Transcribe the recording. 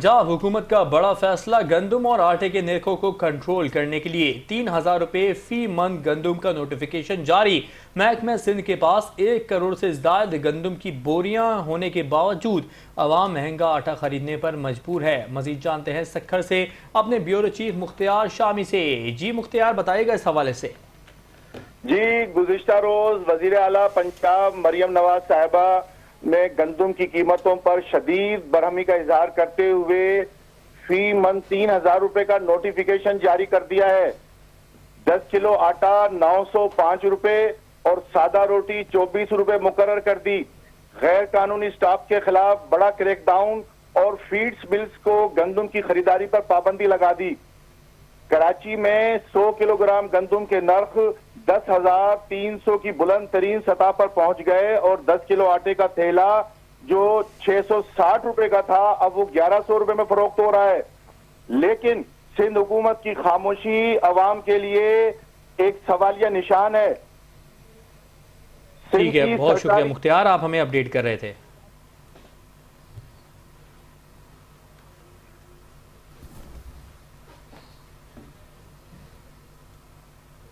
पंजाब हुकूमत का बड़ा फैसला, गंदम और आटे के निर्खों को कंट्रोल करने के लिए 3,000 रुपये फी मन गंदम का नोटिफिकेशन जारी। महकमा सिंध के पास 1 करोड़ से ज्यादा गंदम की बोरियां होने के बावजूद अवाम महंगा आटा खरीदने पर मजबूर है। मजीद जानते हैं सक्खर से अपने ब्यूरो चीफ मुख्तियार शामी से। जी मुख्तियार, बताइएगा इस हवाले से। जी, गुज़िश्ता रोज वजीर आला पंजाब मरियम नवाज साहिबा ने गंदम की कीमतों पर शदीद बरहमी का इजहार करते हुए फी मन 3,000 रुपए का नोटिफिकेशन जारी कर दिया है। 10 किलो आटा 905 रुपए और सादा रोटी 24 रुपए मुकर्रर कर दी। गैर कानूनी स्टॉक के खिलाफ बड़ा क्रैकडाउन और फीड्स मिल्स को गंदम की खरीदारी पर पाबंदी लगा दी। कराची में 100 किलोग्राम गंदम के नर्ख 10,300 की बुलंद तरीन सतह पर पहुंच गए और 10 किलो आटे का थैला जो 660 रुपए का था अब वो 1100 रुपए में फरोख्त हो रहा है। लेकिन सिंध हुकूमत की खामोशी अवाम के लिए एक सवालिया निशान है। ठीक है, बहुत शुक्रिया मुख्तियार, आप हमें अपडेट कर रहे थे।